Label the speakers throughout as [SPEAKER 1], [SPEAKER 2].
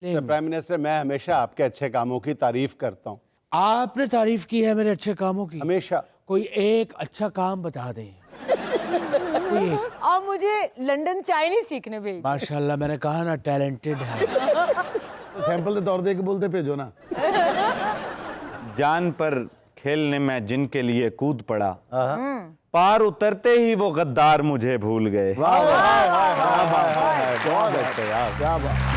[SPEAKER 1] Prime minister, मैं हमेशा आपके अच्छे कामों की तारीफ करता हूँ।
[SPEAKER 2] आपने तारीफ की है मेरे अच्छे कामों की।
[SPEAKER 1] हमेशा।
[SPEAKER 2] कोई एक अच्छा काम बता दें। कोई एक।
[SPEAKER 3] और मुझे लंदन चाइनीज सीखने भेज।
[SPEAKER 2] माशाल्लाह, मैंने कहा ना टैलेंटेड है।
[SPEAKER 4] तो सैंपल दे तौर दे के बोलते भेजो ना।
[SPEAKER 5] जान पर खेलने में जिनके लिए कूद पड़ा, पार उतरते ही वो गद्दार मुझे भूल गए।
[SPEAKER 1] वाह वाह वाह, बहुत अच्छा यार, क्या बात।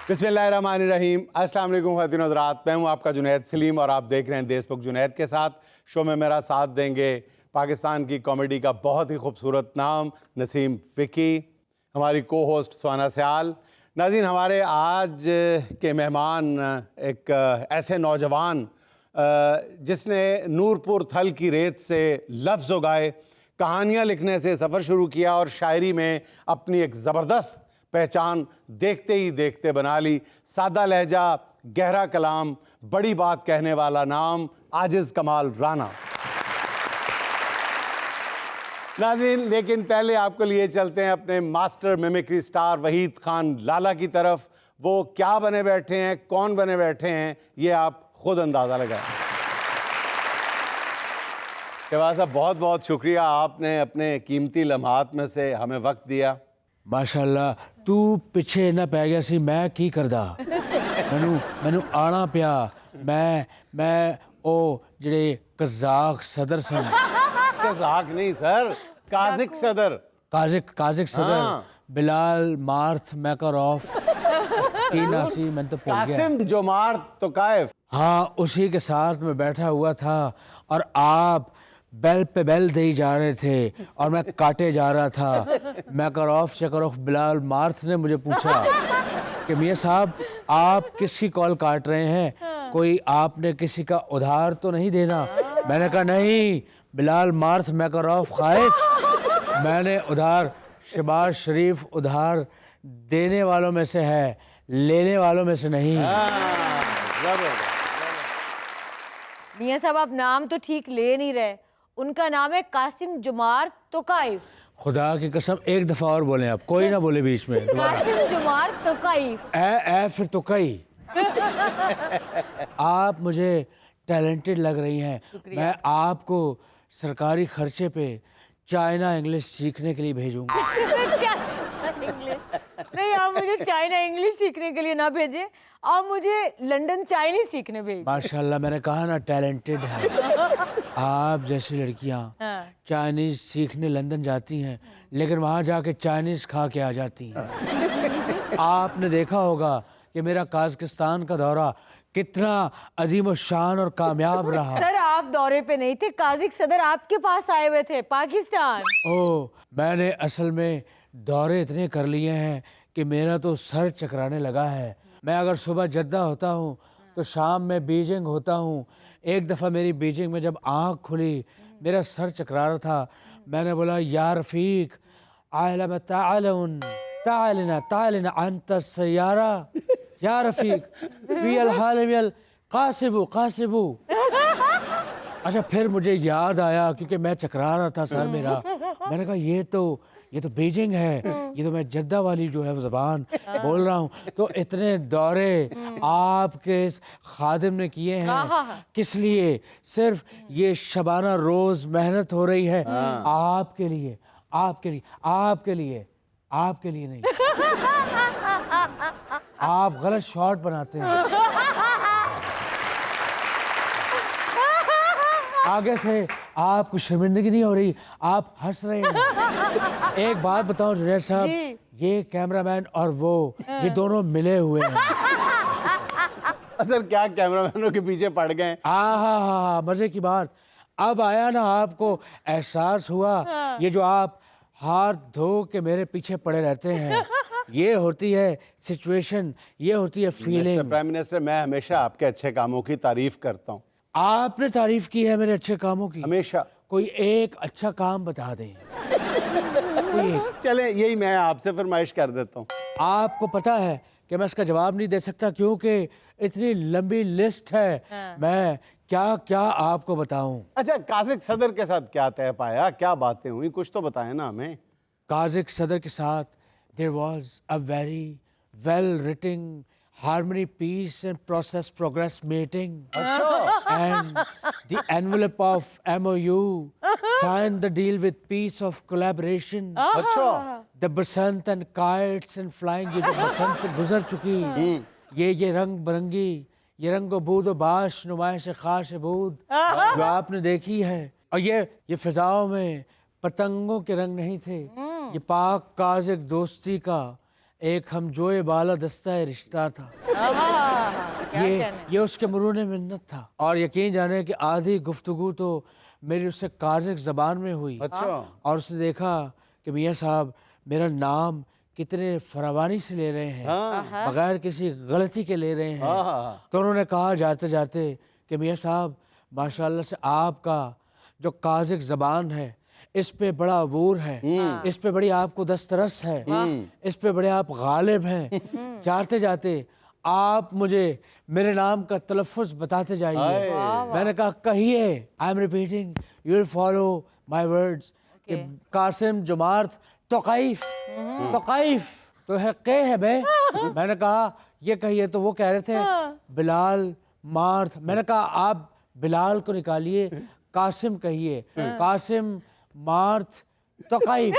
[SPEAKER 1] बिस्मिल्लाहिर्रहमानिर्रहीम, अस्सलाम वालेकुम ख़वातीन हज़रात, मैं हूँ आपका जुनैद सलीम और आप देख रहे हैं देशमुख जुनैद के साथ। शो में मेरा साथ देंगे पाकिस्तान की कॉमेडी का बहुत ही खूबसूरत नाम नसीम फ़िकी, हमारी को होस्ट सुहाना सयाल। नाज़रीन, हमारे आज के मेहमान एक ऐसे नौजवान जिसने नूरपुर थल की रेत से लफ्ज़ उगाए, कहानियाँ लिखने से सफ़र शुरू किया और शायरी में अपनी एक ज़बरदस्त पहचान देखते ही देखते बना ली। सादा लहजा, गहरा कलाम, बड़ी बात कहने वाला नाम, आजिज़ कमाल राना। नाज़रीन, लेकिन पहले आपको लिए चलते हैं अपने master mimicry star Wahid Khan Lala की तरफ। वो क्या बने बैठे हैं, कौन बने बैठे हैं, ये आप खुद अंदाज़ा लगाएं। शहबाज साहब, बहुत बहुत शुक्रिया, आपने अपने कीमती लम्हात में से हमें वक्त दिया।
[SPEAKER 2] माशाल्लाह, तू पिछे ना पै गया सी, मैं की करदा। मैनू आना पिया। मैं ओ जेड़े कज़ाक सदर सन।
[SPEAKER 1] कज़ाक नहीं सर, काज़िक सदर।
[SPEAKER 2] काजिक सदर।
[SPEAKER 1] हाँ।
[SPEAKER 2] बिलाल मार्थ मैकरॉफ की नासी, मैं तो भूल गया।
[SPEAKER 1] कासिम जोमार्त तोकायफ।
[SPEAKER 2] हाँ, उसी के साथ मैं बैठा हुआ था और आप बेल पे बेल दे जा रहे थे और मैं काटे जा रहा था। मैकरॉफ शकरॉफ बिलाल मार्थ ने मुझे पूछा कि मियाँ साहब, आप किसकी कॉल काट रहे हैं? कोई आपने किसी का उधार तो नहीं देना? मैंने कहा नहीं, बिलाल मार्थ मैकरॉफ खाइफ, मैंने उधार। शहबाज शरीफ उधार देने वालों में से है, लेने वालों में से नहीं।
[SPEAKER 3] मियां साहब, आप नाम तो ठीक ले नहीं रहे। उनका नाम है कासिम जुमार तोकाइफ।
[SPEAKER 2] खुदा की कसम, एक दफा और बोलें आप, कोई ना बोले बीच में दोबारा।
[SPEAKER 3] कासिम जुमार तोकाइफ।
[SPEAKER 2] ए फिर तो कई। आप मुझे टैलेंटेड लग रही हैं। मैं आपको सरकारी खर्चे पे चाइना इंग्लिश सीखने के लिए भेजूंगा।
[SPEAKER 3] नहीं, आप मुझे चाइना इंग्लिश सीखने के लिए ना भेजें, आप मुझे लंदन चाइनीज सीखने भेजें।
[SPEAKER 2] माशाल्लाह, मैंने कहा ना टैलेंटेड है। आप जैसी लड़कियां चाइनीज सीखने लंदन जाती हैं, लेकिन वहां जाके चाइनीज खा के आ जाती हैं। आपने देखा होगा कि मेरा काज़किस्तान का दौरा कितना अजीम और शान और कामयाब रहा।
[SPEAKER 3] सर, आप दौरे पे नहीं थे, काजिक सदर आपके पास आए हुए थे पाकिस्तान।
[SPEAKER 2] ओह, मैंने असल में दौरे इतने कर लिए हैं कि मेरा तो सर चकराने लगा है। मैं अगर सुबह जद्दा होता हूँ तो शाम में बीजिंग होता हूँ। एक दफ़ा मेरी बीजिंग में जब आँख खुली, मेरा सर चकरा रहा था। मैंने बोला, या रफ़ीक आलम तालन तालना तालना अंत सयारा, या रफ़ीक फ़ियल हाल कासिबू कासिबू। अच्छा, फिर मुझे याद आया, क्योंकि मैं चकरा रहा था सर मेरा। मैंने कहा ये तो बीजिंग है, ये तो मैं जद्दा वाली जो है वो ज़बान बोल रहा हूँ। तो इतने दौरे आपके इस खादिम ने किए हैं, किस लिए? सिर्फ ये शबाना रोज़ मेहनत हो रही है आपके लिए, आपके लिए, आपके लिए, आपके लिए नहीं। आप गलत शॉट बनाते हैं। आगे से आपको शर्मिंदगी नहीं हो रही, आप हंस रहे हैं। एक बात बताओ जुनैद साहब, ये कैमरामैन और वो ये दोनों मिले हुए हैं।
[SPEAKER 1] असल क्या कैमरामैनों के पीछे पड़ गए।
[SPEAKER 2] हाँ, मजे की बात। अब आया ना, आपको एहसास हुआ, ये जो आप हाथ धो के मेरे पीछे पड़े रहते हैं, ये होती है सिचुएशन, ये होती है फीलिंग।
[SPEAKER 1] प्राइम मिनिस्टर, मैं हमेशा आपके अच्छे कामों की तारीफ करता हूँ।
[SPEAKER 2] आपने तारीफ की है मेरे अच्छे कामों की।
[SPEAKER 1] हमेशा।
[SPEAKER 2] कोई एक अच्छा काम बता दें। कोई एक।
[SPEAKER 1] चले, यही मैं आपसे फरमाइश कर देता हूँ।
[SPEAKER 2] आपको पता है कि मैं इसका जवाब नहीं दे सकता, क्योंकि इतनी लंबी लिस्ट है। मैं क्या क्या आपको बताऊं।
[SPEAKER 1] अच्छा, काज़िक सदर के साथ क्या तय पाया, क्या बातें हुई, कुछ तो बताएं ना हमें।
[SPEAKER 2] काज़िक सदर के साथ there was a very well written harmony, peace and process progress meeting. And the envelope of MOU signed the deal with peace of collaboration.
[SPEAKER 1] अच्छा
[SPEAKER 2] The Basant and kites and flying, ये जो बसंत गुजर चुकी, ये रंग बिरंगी, ये रंगो बूद बाश नुमाइश खाश बूद जो आपने देखी है, और ये फिजाओं में पतंगों के रंग नहीं थे, ये पाक काज़िक दोस्ती का एक हमजोए बाला दस्ता रिश्ता था। ये उसके मरूने मिन्नत था। और यकीन जाने कि आधी गुफ्तगू तो मेरी उससे काज़िक ज़बान में हुई।
[SPEAKER 1] अच्छा
[SPEAKER 2] और उसने देखा कि मियाँ साहब मेरा नाम कितने फरावानी से ले रहे हैं, बगैर किसी गलती के ले रहे हैं। तो उन्होंने कहा जाते जाते कि मियाँ साहब माशाल्लाह से आपका जो काज़िक ज़बान है इस पे बड़ा अबूर है, इस पे बड़ी आपको दस्तरस है, इस पे बड़े आप गालिब हैं। जाते जाते आप मुझे मेरे नाम का तलफ़ुज़ बताते जाइए। मैंने कहा कहिए, I am repeating, you will follow my words. Qasim जुमार्त तोक़ाइफ, तोक़ाइफ तो है के है बे। मैंने कहा ये कहिए, तो वो कह रहे थे बिलाल मार्थ। मैंने कहा आप बिलाल को निकालिए, कासिम कहिए, कासिम मार्थ तोक़ाइफ।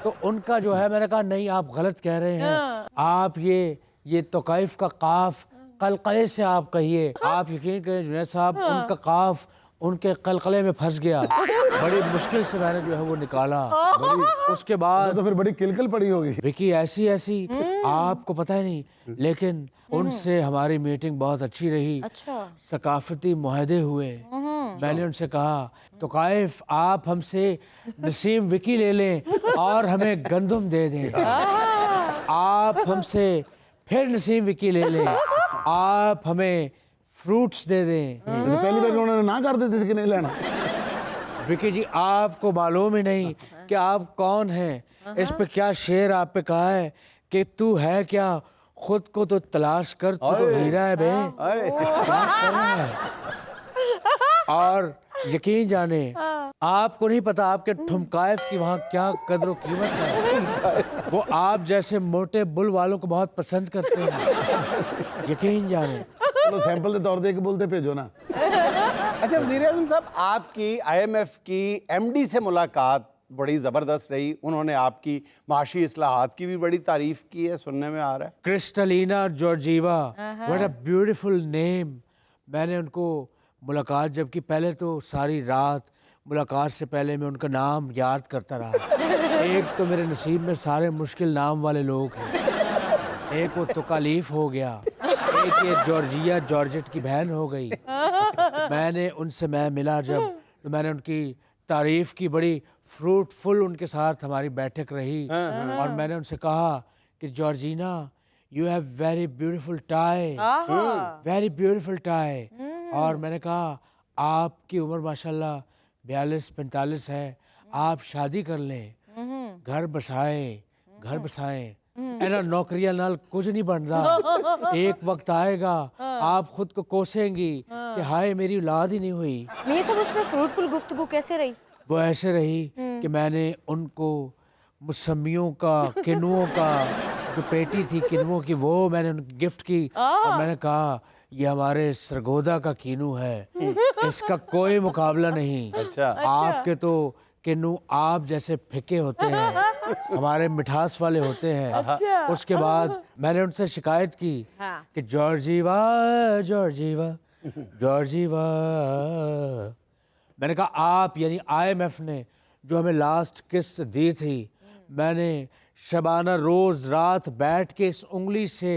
[SPEAKER 2] तो उनका जो है, मैंने कहा नहीं आप गलत कह रहे हैं, आप ये तोक़ाइफ का काफ कलकले से आप कहिए। आप यकीन करें जुनैद साहब, उनका काफ उनके कलकले में फंस गया। बड़ी मुश्किल से मैंने जो है वो निकाला। उसके बाद
[SPEAKER 4] तो फिर बड़ी किलकल पड़ी होगी।
[SPEAKER 2] विकी ऐसी आपको पता ही नहीं, लेकिन उनसे हमारी मीटिंग बहुत अच्छी रही।
[SPEAKER 3] अच्छा
[SPEAKER 2] सकाफती मुआहदे हुए। मैंने उनसे कहा तो काइफ आप हमसे नसीम विकी ले लें और हमें गंदम दे दें। आप हमसे फिर नसीम विकी ले लें, आप हमें फ्रूट्स दे दें।
[SPEAKER 4] तो पहली बार उन्होंने ना कर देते थे कि नहीं लेना।
[SPEAKER 2] विकी जी आपको मालूम ही नहीं कि आप कौन हैं। इस पे क्या शेर आप पे कहा है कि तू है क्या, खुद को तो तलाश कर, तू तो हीरा है बे। क्या कर रहा है? और यकीन जाने आपको नहीं पता आपके ठुमकाइफ की वहाँ क्या कदर कीमत है। वो आप जैसे मोटे बुल वालों को बहुत पसंद करते हैं, यकीन जाने।
[SPEAKER 4] तो सैंपल के तौर दे के बोलते भेजो ना।
[SPEAKER 1] अच्छा वज़ीर आज़म साहब, आपकी IMF की MD से मुलाकात बड़ी ज़बरदस्त रही। उन्होंने आपकी माशी इस्लाहात की भी बड़ी तारीफ की है, सुनने में आ रहा है।
[SPEAKER 2] Kristalina Georgieva, what a beautiful name. मैंने उनको मुलाकात जब की, पहले तो सारी रात मुलाकात से पहले मैं उनका नाम याद करता रहा। एक तो मेरे नसीब में सारे मुश्किल नाम वाले लोग हैं, एक वो तुकालीफ हो गया, एक ये जॉर्जिया जॉर्जेट की बहन हो गई। मैंने उनसे मैं मिला जब, तो मैंने उनकी तारीफ की, बड़ी फ्रूटफुल उनके साथ हमारी बैठक रही। और मैंने उनसे कहा कि Georgina you have very beautiful tie, very beautiful tie. और मैंने कहा आपकी उम्र माशाल्लाह 42-45 है, आप शादी कर लें, घर बसाएं। एना नौकरियां नाल कुछ नहीं बनता। एक वक्त आएगा आप खुद को कोसेंगी कि हाय मेरी औलाद ही नहीं हुई।
[SPEAKER 3] ये सब उसमें फ्रूटफुल गुफ्तगू कैसे रही?
[SPEAKER 2] वो ऐसे रही कि मैंने उनको मौसमियों का, किनुओं का जो पेटी थी किनुओं की, वो मैंने उनको गिफ्ट की। और मैंने कहा ये हमारे सरगोदा का कीनू है, इसका कोई मुकाबला नहीं।
[SPEAKER 1] अच्छा।
[SPEAKER 2] आपके तो किन्नू आप जैसे फिके होते हैं, हमारे मिठास वाले होते हैं। उसके बाद मैंने उनसे शिकायत की कि जॉर्जीवा जॉर्जीवा जॉर्जीवा। मैंने कहा आप यानी IMF ने जो हमें लास्ट किस्त दी थी, मैंने शबाना रोज रात बैठ के इस उंगली से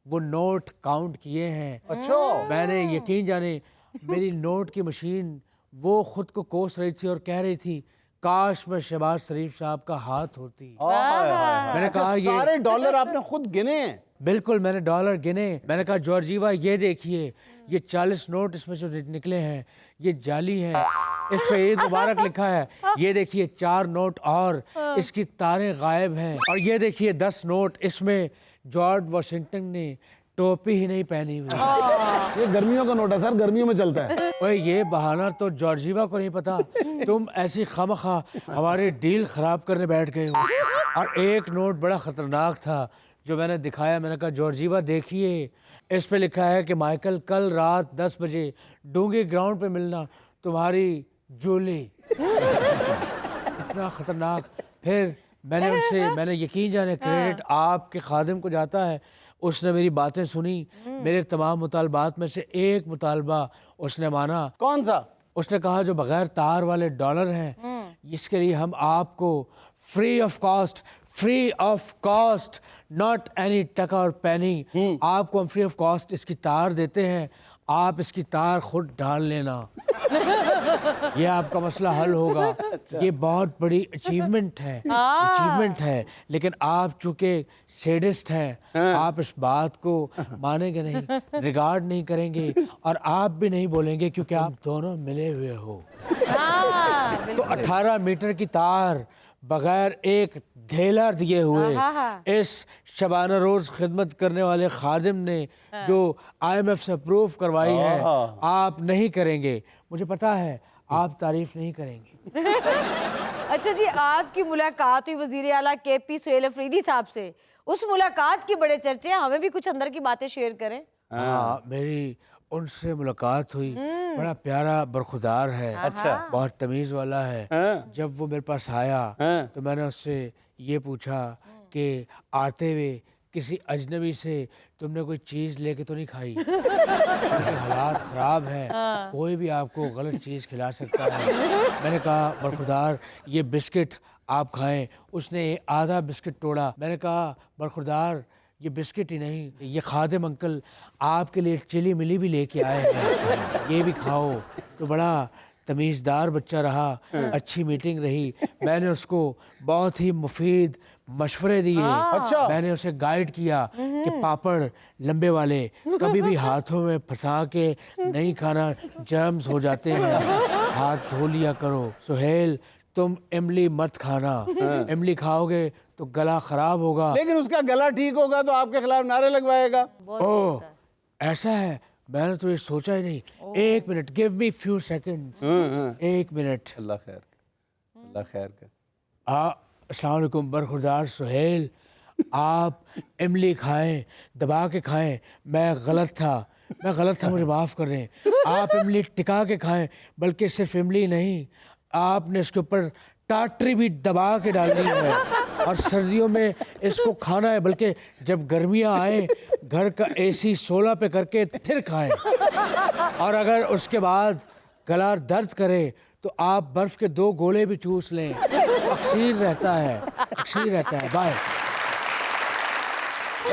[SPEAKER 2] वो नोट काउंट किए हैं।
[SPEAKER 1] अच्छा।
[SPEAKER 2] मैंने यकीन जाने मेरी नोट की मशीन वो खुद को कोस रही थी और कह रही थी काश मैं शहबाज शरीफ साहब का हाथ होती। मैंने कहा ये
[SPEAKER 1] सारे डॉलर आपने खुद गिने हैं?
[SPEAKER 2] बिल्कुल, मैंने डॉलर गिने। मैंने कहा जॉर्जीवा ये देखिए, ये 40 नोट इसमें जो निकले हैं ये जाली हैं, इस पे ईद मुबारक लिखा है। ये देखिए 4 नोट और इसकी तारें गायब हैं। और ये देखिए 10 नोट, इसमें जॉर्ज वाशिंगटन ने टोपी ही नहीं पहनी हुई।
[SPEAKER 4] ये गर्मियों का नोट है सर, गर्मियों में चलता है।
[SPEAKER 2] ओए ये बहाना तो जॉर्जीवा को नहीं पता, तुम ऐसी खामखा हमारी डील खराब करने बैठ गए हो। और एक नोट बड़ा ख़तरनाक था जो मैंने दिखाया। मैंने कहा जॉर्जीवा देखिए, इस पे लिखा है कि माइकल कल रात 10 बजे डूंगी ग्राउंड पे मिलना, तुम्हारी जूली। इतना ख़तरनाक। फिर मैंने यकीन जाने क्रेडिट आपके खादिम को जाता है। उसने मेरी बातें सुनी, मेरे तमाम मुतालबात में से एक मुतालबा उसने माना।
[SPEAKER 1] कौन सा?
[SPEAKER 2] उसने कहा जो बगैर तार वाले डॉलर हैं, इसके लिए हम आपको free of cost not any टका और पैनी, आपको हम फ्री ऑफ कॉस्ट इसकी तार देते हैं, आप इसकी तार खुद डाल लेना। ये आपका मसला हल होगा। ये बहुत बड़ी अचीवमेंट है, लेकिन आप चूंकि सैडिस्ट हैं, आप इस बात को मानेंगे नहीं, रिगार्ड नहीं करेंगे और आप भी नहीं बोलेंगे क्योंकि आप दोनों मिले हुए हो। तो 18 मीटर की तार बगैर एक धेला दिए हुए इस शबाना रोज खिदमत करने वाले खादिम ने जो IMF से अप्रूव करवाई है, आप नहीं करेंगे। मुझे पता है आप तारीफ नहीं करेंगे।
[SPEAKER 3] अच्छा जी, आपकी मुलाकात हुई वजीर आला KP सुहेल अफरीदी साहब से। उस मुलाकात की बड़े चर्चे हैं, हमें भी कुछ अंदर की बातें शेयर करें।
[SPEAKER 2] हाँ, मेरी उनसे मुलाकात हुई। बड़ा प्यारा बरखुदार है,
[SPEAKER 1] अच्छा,
[SPEAKER 2] बहुत तमीज़ वाला है। जब वो मेरे पास आया तो मैंने उससे ये पूछा कि आते हुए किसी अजनबी से तुमने कोई चीज़ लेके तो नहीं खाई? क्योंकि हालात ख़राब हैं, कोई भी आपको गलत चीज़ खिला सकता है। मैंने कहा बरखुदार ये बिस्किट आप खाएं। उसने आधा बिस्किट तोड़ा। मैंने कहा बरखुदार ये बिस्किट ही नहीं, ये खादिम अंकल आपके लिए चिली मिली भी लेके आए हैं, ये भी खाओ। तो बड़ा तमीज़दार बच्चा रहा, अच्छी मीटिंग रही। मैंने उसको बहुत ही मुफीद मशवरे दिए।
[SPEAKER 1] अच्छा।
[SPEAKER 2] मैंने उसे गाइड किया कि पापड़ लंबे वाले कभी भी हाथों में फंसा के नहीं खाना, जर्म्स हो जाते हैं, हाथ धो लिया करो। सुहेल तुम इमली मत खाना, इमली खाओगे तो गला खराब होगा।
[SPEAKER 1] लेकिन उसका गला ठीक होगा तो आपके खिलाफ नारे लगवाएगा।
[SPEAKER 2] ओह ऐसा है, मैंने तो ये सोचा ही नहीं। एक minute, give me few seconds. एक मिनट।
[SPEAKER 1] अल्लाह खैर करे, अल्लाह खैर करे।
[SPEAKER 2] अस्सलाम वालेकुम बरखुरदार सुहेल, आप इमली खाएं, दबा के खाएं। मैं गलत था, मुझे माफ़ कर दें। आप इमली टिका के खाएं, बल्कि सिर्फ इमली नहीं, आपने इसके ऊपर टाटरी भी दबा के डालनी है और सर्दियों में इसको खाना है, बल्कि जब गर्मियाँ आए घर का AC 16 पे करके फिर खाएं। और अगर उसके बाद गला दर्द करे तो आप बर्फ़ के 2 गोले भी चूस लें, अक्सीर रहता है। बाय।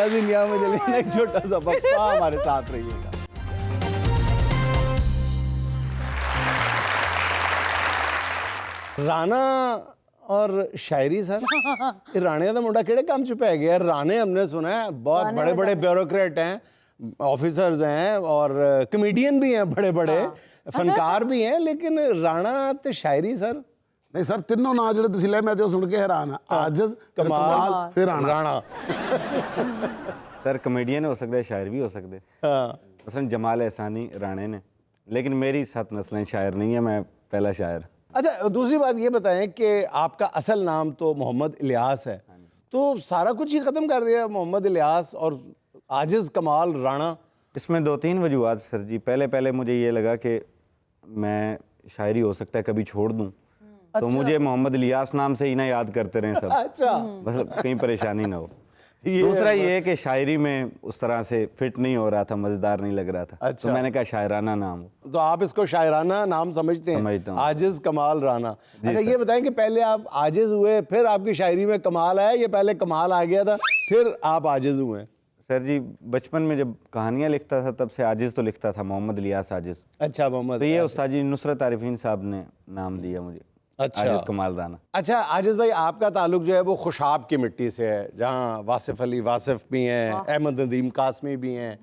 [SPEAKER 1] दुनिया में चलिए एक छोटा सा वक्फा हमारे साथ रहिएगा। राणा और शायरी सर, ये राणे का मुंडा केड़े काम च पै गया? राणे हमने सुना है बहुत बड़े बड़े ब्यूरोक्रेट हैं, ऑफिसर्स हैं और कमेडियन भी हैं, बड़े बड़े फनकार भी हैं, लेकिन राणा ते शायरी सर
[SPEAKER 4] नहीं सर, तीनों ना ਜਿਹੜੇ ਤੁਸੀਂ ਲੈ ਮੈਂ ਤੇ ਉਹ ਸੁਣ ਕੇ ਹੈਰਾਨ ਆ। आजिज़,
[SPEAKER 1] कमाल
[SPEAKER 4] फिर
[SPEAKER 1] राणा।
[SPEAKER 5] सर कमेडियन हो सकते, शायर भी हो सकते।
[SPEAKER 1] हाँ।
[SPEAKER 5] मसलन जमाल एहसानी राणे ने, लेकिन मेरी 7 नस्लें शायर नहीं है, मैं पहला शायर।
[SPEAKER 1] अच्छा, दूसरी बात ये बताएं कि आपका असल नाम तो मोहम्मद इलियास है, तो सारा कुछ ही ख़त्म कर दिया, मोहम्मद इलियास और आजिज़ कमाल राणा?
[SPEAKER 5] इसमें 2-3 वजूहत सर जी। पहले मुझे ये लगा कि मैं शायरी हो सकता है कभी छोड़ दूं, तो मुझे मोहम्मद इलियास नाम से ही ना याद करते रहें सब।
[SPEAKER 1] अच्छा,
[SPEAKER 5] बस कहीं परेशानी ना हो। दूसरा ये है कि शायरी में उस तरह से फिट नहीं हो रहा था, मज़ेदार नहीं लग रहा था।
[SPEAKER 1] अच्छा।
[SPEAKER 5] तो मैंने कहा शायराना नाम हो।
[SPEAKER 1] तो आप इसको शायराना नाम समझते हैं?
[SPEAKER 5] समझता हूँ।
[SPEAKER 1] आजिज़ कमाल राणा। अच्छा, ये बताएं कि पहले आप आजिज़ हुए, फिर आपकी शायरी में कमाल आया, ये पहले कमाल आ गया था फिर आप आजिज़ हुए?
[SPEAKER 5] सर जी बचपन में जब कहानियाँ लिखता था तब से आजिज़ तो लिखता था, मोहम्मद इलियास आजिज़।
[SPEAKER 1] अच्छा, मोहम्मद।
[SPEAKER 5] तो ये उस्ताद जी नुसरत आरिफीन साहब ने नाम दिया मुझे।
[SPEAKER 1] अच्छा।
[SPEAKER 5] आजिज़ कमाल राना।
[SPEAKER 1] अच्छा आजिज़ भाई, आपका ताल्लुक जो है वो खुशाब की मिट्टी से है, जहाँ वासिफ अली वासिफ भी हैं, अहमद नदीम कासमी भी हैं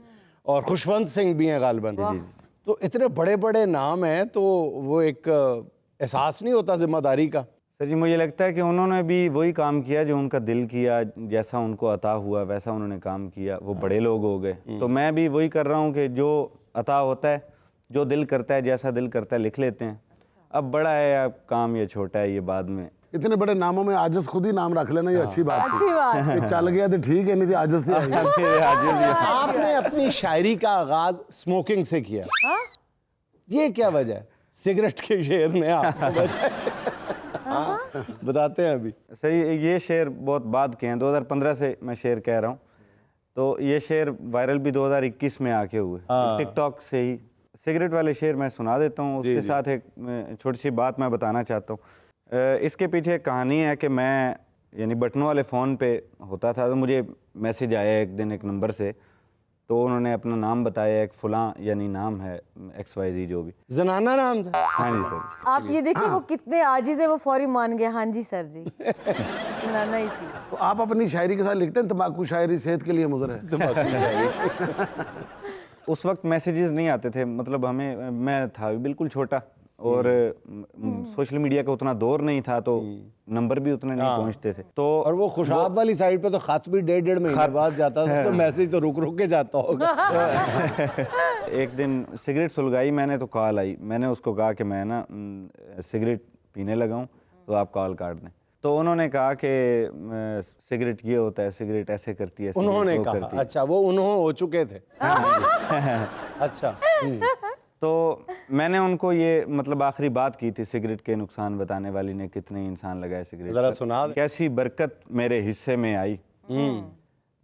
[SPEAKER 1] और खुशवंत सिंह भी हैं गालिबन। तो इतने बड़े बड़े नाम हैं, तो वो एक एहसास नहीं होता जिम्मेदारी का?
[SPEAKER 5] सर जी मुझे लगता है कि उन्होंने भी वही काम किया जो उनका दिल किया, जैसा उनको अता हुआ वैसा उन्होंने काम किया। वो बड़े लोग हो गए, तो मैं भी वही कर रहा हूँ कि जो अता होता है, जो दिल करता है, जैसा दिल करता है लिख लेते हैं। अब बड़ा है या काम, ये छोटा है, ये बाद में
[SPEAKER 4] इतने बड़े नामों में आजस खुद ही नाम रख लेना, ये अच्छी बात थी।
[SPEAKER 3] अच्छी बात।
[SPEAKER 4] कि चल गया तो ठीक है, नहीं तो आजस नहीं आई।
[SPEAKER 1] आपने अपनी शायरी का आगाज स्मोकिंग से किया, ये क्या वजह है? सिगरेट के शेर ने आपको बताते हैं अभी।
[SPEAKER 5] सही, ये शेर बहुत बाद के हैं, 2015 से मैं शेर कह रहा हूँ। तो ये शेर वायरल भी 2021 में आके हुए, टिकटॉक से ही। सिगरेट वाले शेर मैं सुना देता हूँ, उसके साथ एक छोटी सी बात मैं बताना चाहता हूँ। इसके पीछे एक कहानी है कि मैं यानी बटनों वाले फ़ोन पे होता था, तो मुझे मैसेज आया एक दिन एक नंबर से, तो उन्होंने अपना नाम बताया, एक फलां यानी नाम है XYZ जो भी।
[SPEAKER 1] जनाना नाम था?
[SPEAKER 5] हाँ जी सर।
[SPEAKER 3] आप ये देखिए वो कितने आजिज है, वो फौरी मान गए, हाँ जी सर जी। नाना ही सी।
[SPEAKER 4] तो आप अपनी शायरी के साथ लिखते हैं तंबाकू शायरी सेहत के लिए मुज़र है।
[SPEAKER 5] उस वक्त मैसेजेस नहीं आते थे, मतलब हमें, मैं था बिल्कुल छोटा और सोशल मीडिया का उतना दौर नहीं था, तो नंबर भी उतने नहीं पहुंचते थे। तो
[SPEAKER 1] और वो खुशाब वाली साइड पे तो खत भी 1.5 महीने बाद जाता था, तो मैसेज तो रुक रुक के जाता होगा।
[SPEAKER 5] एक दिन सिगरेट सुलगाई मैंने, तो कॉल आई। मैंने उसको कहा कि मैं ना सिगरेट पीने लगा हूँ, तो आप कॉल काट दें। तो उन्होंने कहा कि सिगरेट ये होता है, सिगरेट ऐसे करती है, सिगरेट
[SPEAKER 1] उन्होंने
[SPEAKER 5] वो
[SPEAKER 1] कहा?
[SPEAKER 5] करती है।
[SPEAKER 1] अच्छा, वो उन्होंने हो चुके थे। अच्छा।
[SPEAKER 5] तो मैंने उनको ये मतलब आखिरी बात की थी, सिगरेट के नुकसान बताने वाली ने कितने इंसान लगाए सिगरेट
[SPEAKER 1] जरा
[SPEAKER 5] पर।
[SPEAKER 1] सुना दे।
[SPEAKER 5] कैसी बरकत मेरे हिस्से में आई,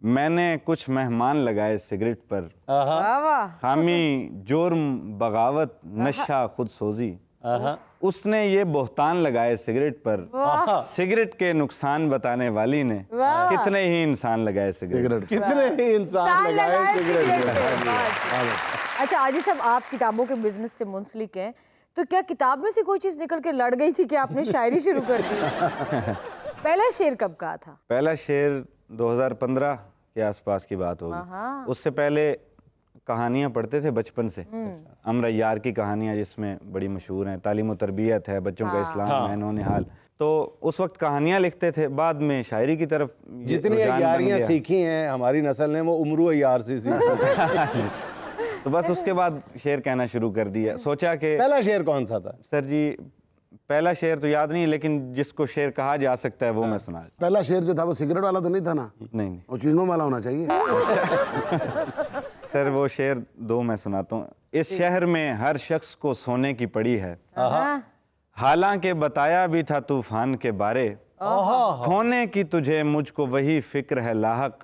[SPEAKER 5] मैंने कुछ मेहमान लगाए सिगरेट पर।
[SPEAKER 3] वाह वाह।
[SPEAKER 5] खामी, जुर्म, बगावत, नशा, खुद सोजी, उसने ये बोहतान लगाए सिगरेट पर। सिगरेट के नुकसान बताने वाली ने कितने ही इंसान लगाए सिगरेट।
[SPEAKER 1] कितने ही इंसान लगाए सिगरेट पे।
[SPEAKER 3] अच्छा आजिज साहब, आप किताबों के बिजनेस से मुंसलिक हैं, तो क्या किताब में से कोई चीज निकल के लड़ गई थी कि आपने शायरी शुरू कर दी? पहला शेर कब कहा था?
[SPEAKER 5] पहला शेर 2015 के आसपास की बात होगी। उससे पहले कहानियाँ पढ़ते थे बचपन से, अमर यार की कहानियाँ जिसमें बड़ी मशहूर हैं, तालीम व तरबियत है, बच्चों का इस्लाम है, नौनिहाल। तो उस वक्त कहानियाँ लिखते थे, बाद में शायरी की तरफ
[SPEAKER 1] जितनी यारियाँ सीखी हैं हमारी नस्ल ने, वो उम्र यार से सीखी।
[SPEAKER 5] तो बस उसके बाद शेर कहना शुरू कर दिया। सोचा कि
[SPEAKER 1] पहला शेर कौन सा था?
[SPEAKER 5] सर जी, पहला शेर तो याद नहीं, लेकिन जिसको शेर कहा जा सकता है वो मैं सुना।
[SPEAKER 4] पहला शेर जो था वो सिगरेट वाला तो नहीं था ना?
[SPEAKER 5] नहीं,
[SPEAKER 4] वो च्युइंगम वाला होना चाहिए।
[SPEAKER 5] सर वो शेर दो मैं सुनाता हूँ। इस शहर में हर शख्स को सोने की पड़ी है, हालांकि बताया भी था तूफान के बारे, खोने की तुझे मुझको वही फिक्र है लाहक,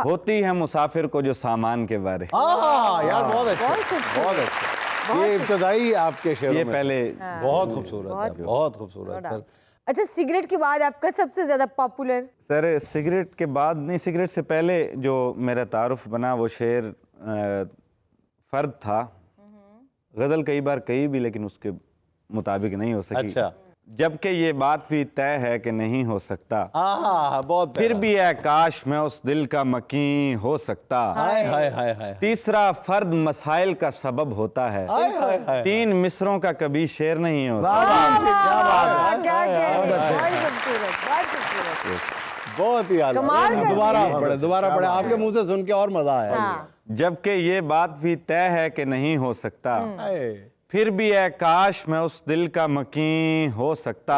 [SPEAKER 5] होती है मुसाफिर को जो सामान के बारे।
[SPEAKER 1] यार बहुत अच्छा, बहुत अच्छा। ये इब्तदाई आपके शेरों
[SPEAKER 5] ये
[SPEAKER 1] में
[SPEAKER 5] पहले
[SPEAKER 1] बहुत खूबसूरत है, बहुत खूबसूरत।
[SPEAKER 3] अच्छा, सिगरेट के बाद आपका सबसे ज्यादा पॉपुलर?
[SPEAKER 5] सर सिगरेट के बाद नहीं, सिगरेट से पहले जो मेरा तारुफ बना वो शेर फर्द था। गजल कई बार कही भी, लेकिन उसके मुताबिक नहीं हो सकी।
[SPEAKER 1] अच्छा।
[SPEAKER 5] जबकि ये बात भी तय है कि नहीं हो सकता,
[SPEAKER 1] बहुत
[SPEAKER 5] फिर भी है काश मैं उस दिल का मकीन हो सकता।
[SPEAKER 1] हाय हाय हाय हाय।
[SPEAKER 5] तीसरा फर्द मसाइल का सबब होता है, तीन मिसरों का कभी शेर नहीं होता।
[SPEAKER 1] बहुत ही आला। दोबारा पढ़े, आपके मुंह से सुन के और मजा आया।
[SPEAKER 5] जबकि ये बात भी तय है कि नहीं हो सकता, फिर भी है काश मैं उस दिल का मकीन हो सकता।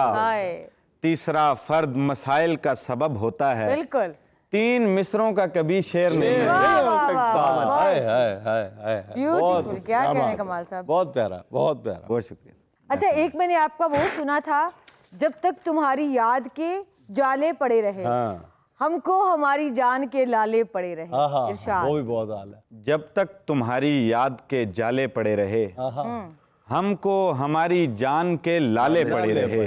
[SPEAKER 5] तीसरा फर्द मसाइल का सबब होता है,
[SPEAKER 3] बिल्कुल।
[SPEAKER 5] तीन मिसरों का कभी शेर नहीं
[SPEAKER 3] ब्यूटीफुल, क्या कहने कमाल साहब,
[SPEAKER 1] बहुत प्यारा, बहुत प्यारा।
[SPEAKER 5] बहुत शुक्रिया।
[SPEAKER 3] अच्छा, एक मैंने आपका वो सुना था, जब तक तुम्हारी याद के जाले पड़े रहे, हमको हमारी जान के लाले पड़े रहे। इरशाद।
[SPEAKER 1] वो भी बहुत आला।
[SPEAKER 5] जब तक तुम्हारी याद के जाले पड़े रहे, हमको हमारी जान के लाले पड़े रहे।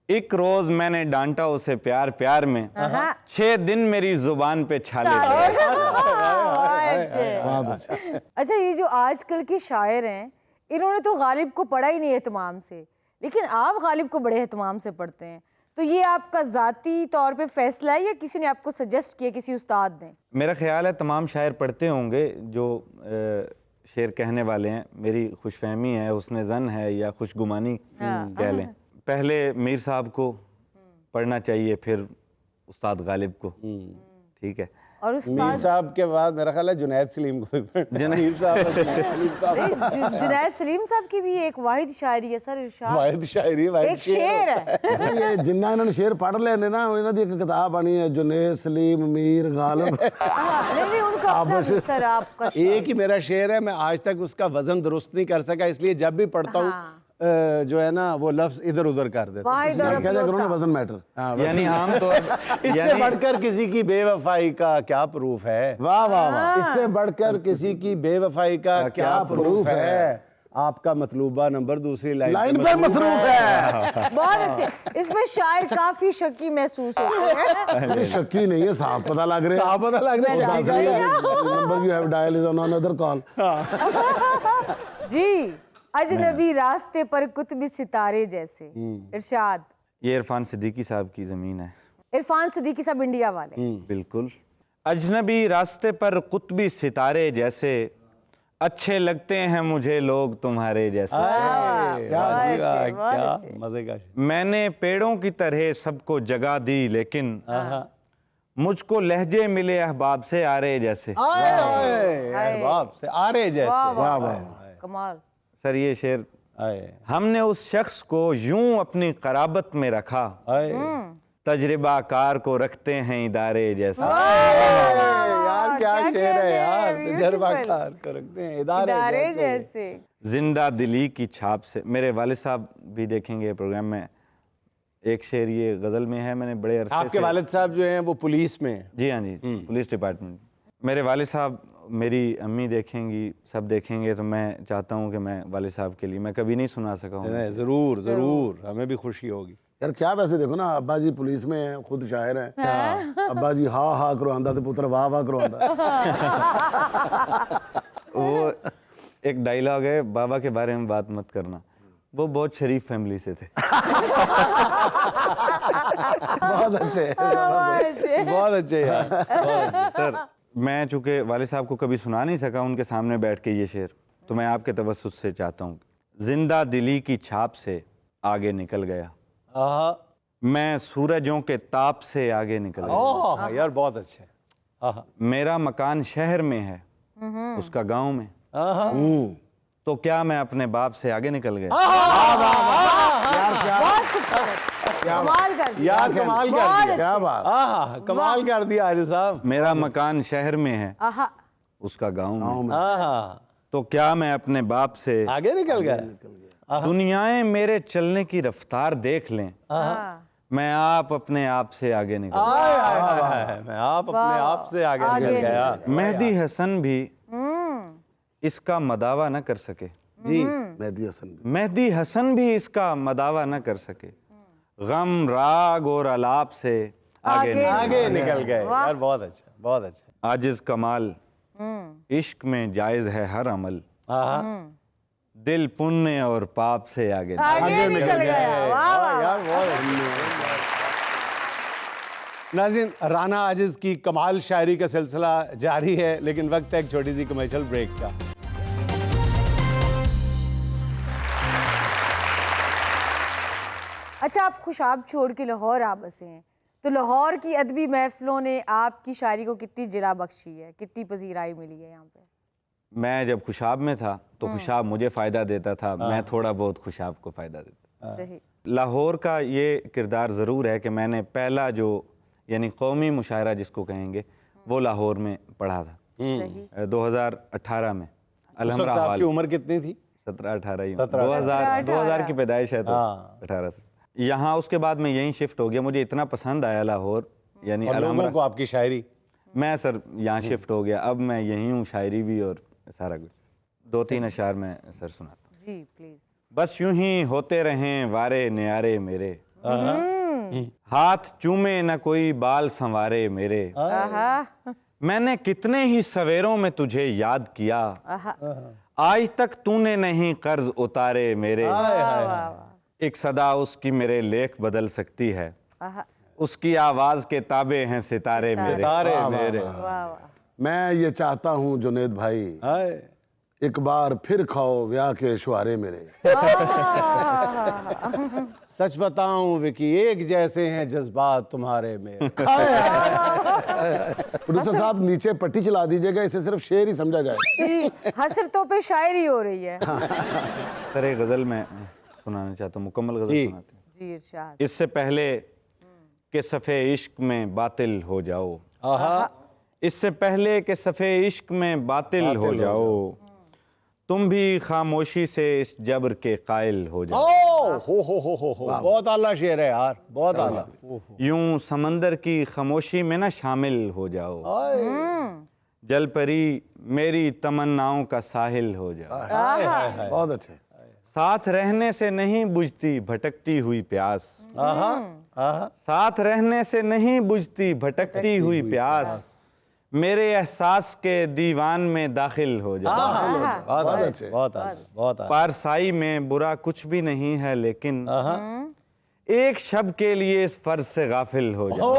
[SPEAKER 5] एक रोज मैंने डांटा उसे प्यार प्यार में, 6 दिन मेरी जुबान पे छाले पड़े।
[SPEAKER 3] अच्छा, ये जो आजकल के शायर हैं, इन्होंने तो गालिब को पढ़ा ही नहीं एहतमाम से, लेकिन आप गालिब को बड़े एहतमाम से पढ़ते हैं, तो ये आपका ज़ाती तौर पे फैसला है या किसी ने आपको सजेस्ट किया, किसी उस्ताद ने?
[SPEAKER 5] मेरा ख्याल है तमाम शायर पढ़ते होंगे जो शेर कहने वाले हैं। मेरी खुशफहमी है, हुस्न ज़न है या खुशगुमानी कह लें। पहले मीर साहब को पढ़ना चाहिए, फिर उस्ताद गालिब को, ठीक है।
[SPEAKER 3] और
[SPEAKER 1] मीर
[SPEAKER 3] उस्ताद
[SPEAKER 1] साहब के बाद मेरा ख्याल है जुनैद सलीम को भी मीर साहब और जुनैद सलीम साहब
[SPEAKER 3] नहीं, जुनैद सलीम साहब की भी एक वाहिद शायरी है सर, इरशाद
[SPEAKER 1] वाहिद शायरी वाहिद
[SPEAKER 3] एक शेर है।
[SPEAKER 4] ये जिन्ना इन्होंने शेर पढ़ लेने ना, इन्हों की एक किताब बनी है जुनैद सलीम मीर गालिब।
[SPEAKER 3] नहीं उनका अपना भी सर आपका
[SPEAKER 1] एक ही मेरा शेर है, मैं आज तक उसका वजन दुरुस्त नहीं कर सका, इसलिए जब भी पढ़ता हूँ जो है ना वो लफ्ज इधर उधर कर देता हूँ।
[SPEAKER 3] वाहिद और
[SPEAKER 4] आप कहते करो ना
[SPEAKER 3] अकलौता।
[SPEAKER 4] वजन मैटर।
[SPEAKER 5] यानी आमतौर
[SPEAKER 1] इससे बढ़कर किसी की बेवफाई का क्या प्रूफ है?
[SPEAKER 4] वाह वाह वाह।
[SPEAKER 1] इससे बढ़कर किसी की बेवफाई का क्या प्रूफ है? आपका मतलूबा नंबर दूसरी लाइन
[SPEAKER 4] पे मसरूफ है।
[SPEAKER 3] बहुत अच्छे, इसमें शायर काफी शकी महसूस होते हैं।
[SPEAKER 4] ये शक्की नहीं है, साफ पता लग रहा है।
[SPEAKER 1] साफ पता लग रहा है,
[SPEAKER 3] मैं
[SPEAKER 1] ठीक है।
[SPEAKER 4] Number you have dialled is on another call.
[SPEAKER 3] जी, अजनबी रास्ते पर कुतुब सितारे जैसे, इरशाद।
[SPEAKER 5] ये इरफान सिद्दीकी साहब की ज़मीन है।
[SPEAKER 3] इरफान सिद्दीकी साहब इंडिया वाले।
[SPEAKER 5] बिल्कुल। अजनबी रास्ते पर कुतबी सितारे जैसे, अच्छे लगते हैं मुझे लोग तुम्हारे जैसे।
[SPEAKER 1] क्या
[SPEAKER 3] अच्छे, बहुत
[SPEAKER 1] क्या
[SPEAKER 3] अच्छे।
[SPEAKER 1] मजे का
[SPEAKER 5] मैंने पेड़ों की तरह सबको जगह दी, लेकिन मुझको लहजे मिले अहबाब से आरे जैसे।
[SPEAKER 1] बाप से आ रहे जैसे।
[SPEAKER 3] वाह वाह कमाल।
[SPEAKER 5] सर ये शेर,
[SPEAKER 1] आए
[SPEAKER 5] हमने उस शख्स को यूं अपनी कराबत में रखा,
[SPEAKER 1] आए
[SPEAKER 5] तजर्बा कार को रखते हैं इदारे जैसे।
[SPEAKER 1] यार क्या
[SPEAKER 3] क्या
[SPEAKER 1] शेर है
[SPEAKER 3] कहते
[SPEAKER 1] यार,
[SPEAKER 3] हैं,
[SPEAKER 1] तजर्बाकार को रखते हैं
[SPEAKER 3] इदारे जैसे।
[SPEAKER 5] जिंदा दिली की छाप से। मेरे वालिद साहब भी देखेंगे प्रोग्राम में। एक शेर ये गजल में है, मैंने बड़े अरसे
[SPEAKER 1] आपके
[SPEAKER 5] से।
[SPEAKER 1] वालिद साहब जो हैं वो पुलिस में हैं।
[SPEAKER 5] जी हाँ जी, पुलिस डिपार्टमेंट। मेरे वालिद साहब, मेरी अम्मी देखेंगी, सब देखेंगे, तो मैं चाहता हूँ कि मैं वालिद साहब के लिए, मैं कभी नहीं सुना सका हूँ।
[SPEAKER 1] नहीं, जरूर जरूर, हमें भी खुशी होगी।
[SPEAKER 4] यार क्या वैसे देखो ना, अब्बा जी पुलिस में हैं, खुद शायर हैं। अब्बा जी हा हा करवांदा ते पुत्र वाह वाह करवांदा।
[SPEAKER 5] वो एक डायलॉग है, बाबा के बारे में बात मत करना, वो बहुत शरीफ फैमिली से थे।
[SPEAKER 4] बहुत अच्छे।
[SPEAKER 1] बहुत अच्छे यार।
[SPEAKER 5] सर मैं चूंकि वालिद साहब को कभी सुना नहीं सका उनके सामने बैठ के ये शेर, तो मैं आपके तवस्सुत से चाहता हूँ। जिंदा दिली की छाप से आगे निकल गया,
[SPEAKER 1] आहा,
[SPEAKER 5] मैं सूरजों के ताप से आगे निकल गया।
[SPEAKER 1] ओह यार बहुत अच्छे। आहा,
[SPEAKER 5] मेरा मकान शहर में है, उसका गांव में,
[SPEAKER 1] आहा,
[SPEAKER 5] तो क्या मैं अपने बाप से आगे निकल गया?
[SPEAKER 3] बहुत खूबसूरत, कमाल कर दिया।
[SPEAKER 1] यार कमाल कर
[SPEAKER 3] बहुत
[SPEAKER 1] दिया।
[SPEAKER 4] क्या बात।
[SPEAKER 1] आहा, कमाल कर दिया आरिफ साहब।
[SPEAKER 5] मेरा मकान शहर में है,
[SPEAKER 3] आहा,
[SPEAKER 5] उसका गांव में,
[SPEAKER 1] आहा,
[SPEAKER 5] तो क्या मैं अपने बाप से
[SPEAKER 1] आगे निकल गया।
[SPEAKER 5] दुनियाएं मेरे चलने की रफ्तार देख लें, मैं आप अपने आप से आगे निकल गया।
[SPEAKER 1] आय, आय, आय, आय, मैं आप अपने आप से आगे
[SPEAKER 3] आगे
[SPEAKER 1] निकल गया।
[SPEAKER 5] मेहदी हसन भी इसका मदावा न कर सके,
[SPEAKER 1] जी,
[SPEAKER 4] मेहदी हसन भी।
[SPEAKER 5] मेहदी हसन भी इसका मदावा न कर सके, गम राग और अलाप से आगे निकल
[SPEAKER 1] आगे निकल गए यार, बहुत अच्छा, बहुत अच्छा।
[SPEAKER 5] आजिज कमाल, इश्क में जायज है हर अमल,
[SPEAKER 1] आहा,
[SPEAKER 5] दिल पुण्य और पाप से आगे निकल।
[SPEAKER 3] आगे निकल गया। वाह वाह।
[SPEAKER 1] यार बहुत अच्छा। नाज़रीन, राना आजिज की कमाल शायरी का सिलसिला जारी है, लेकिन वक्त है एक छोटी सी कमर्शियल ब्रेक का।
[SPEAKER 3] अच्छा, आप खुशाब छोड़ के लाहौर आ बसे हैं, तो लाहौर की अदबी महफिलों ने आपकी शायरी को कितनी जिला बख्शी है, कितनी पजीराई मिली है यहाँ पे?
[SPEAKER 5] मैं जब खुशाब में था तो खुशाब मुझे फ़ायदा देता था, मैं थोड़ा बहुत खुशाब को फ़ायदा देता।
[SPEAKER 3] सही।
[SPEAKER 5] लाहौर का ये किरदार ज़रूर है कि मैंने पहला जो यानी कौमी मुशायरा जिसको कहेंगे वो लाहौर में पढ़ा था
[SPEAKER 3] सही।
[SPEAKER 5] 2018 में
[SPEAKER 1] उस
[SPEAKER 5] अलहमरा
[SPEAKER 1] वक्त
[SPEAKER 5] हॉल।
[SPEAKER 1] आपकी उम्र कितनी थी?
[SPEAKER 5] 17-18 ही
[SPEAKER 1] 17-18
[SPEAKER 5] 2000 की पैदाइश है तो
[SPEAKER 1] हाँ।
[SPEAKER 5] 18 से। यहाँ उसके बाद मैं यहीं शिफ्ट हो गया, मुझे इतना पसंद आया लाहौर, यानी
[SPEAKER 1] और लोगों को आपकी शायरी?
[SPEAKER 5] मैं सर यहाँ शिफ्ट हो गया, अब मैं यहीं हूँ, शायरी भी और सारा कुछ। 2-3 अशार में सर सुनाता हूँ।
[SPEAKER 3] जी प्लीज।
[SPEAKER 5] बस यूं ही होते रहें वारे न्यारे मेरे, हाथ चूमे न कोई बाल संवारे मेरे,
[SPEAKER 3] आहा,
[SPEAKER 5] मैंने कितने ही सवेरों में तुझे याद किया,
[SPEAKER 3] आहा,
[SPEAKER 5] आज तक तूने नहीं कर्ज उतारे मेरे,
[SPEAKER 3] वाह, वाह,
[SPEAKER 5] एक सदा उसकी मेरे लेख बदल सकती है,
[SPEAKER 3] आहा,
[SPEAKER 5] उसकी आवाज के ताबे हैं सितारे मेरे।
[SPEAKER 1] तारे मेरे।
[SPEAKER 3] वाह वाह।
[SPEAKER 4] मैं ये चाहता हूँ जुनेद भाई,
[SPEAKER 1] हाय,
[SPEAKER 4] एक बार फिर खाओ ब्याह के शुहारे मेरे।
[SPEAKER 1] सच बताऊं विकी, एक जैसे हैं जज्बात तुम्हारे मेरे।
[SPEAKER 4] प्रोड्यूसर साहब नीचे पट्टी चला दीजिएगा, इसे सिर्फ शेर ही समझा जाए।
[SPEAKER 3] जी, हसरतों पे शायरी हो रही है।
[SPEAKER 5] सर एक गजल मैं सुनाना चाहता हूँ, मुकम्मल गजल
[SPEAKER 1] जी।
[SPEAKER 5] सुनाते हैं।
[SPEAKER 3] जी इरशाद।
[SPEAKER 5] इससे पहले कि सफ़े इश्क में बातिल हो जाओ,
[SPEAKER 1] आहा,
[SPEAKER 5] इससे पहले कि सफ़े इश्क में बातिल हो जाओ, तुम भी खामोशी से इस जबर के कायल हो जाओ।
[SPEAKER 1] हो बहुत आला शेर है यार, बहुत आला।
[SPEAKER 5] यूं समंदर की खामोशी में ना शामिल हो जाओ, जल परी मेरी तमन्नाओं का साहिल हो जाओ।
[SPEAKER 4] बहुत अच्छे।
[SPEAKER 5] साथ रहने से नहीं बुझती भटकती हुई प्यास,
[SPEAKER 1] आहा, आहा,
[SPEAKER 5] साथ रहने से नहीं बुझती भटकती हुई प्यास, मेरे एहसास के दीवान में दाखिल हो जाओ।
[SPEAKER 1] बहुत अच्छे, बहुत आला, बहुत आला।
[SPEAKER 5] पारसाई में बुरा कुछ भी नहीं है, लेकिन एक शब के लिए इस फर्ज से गाफिल हो जाओ।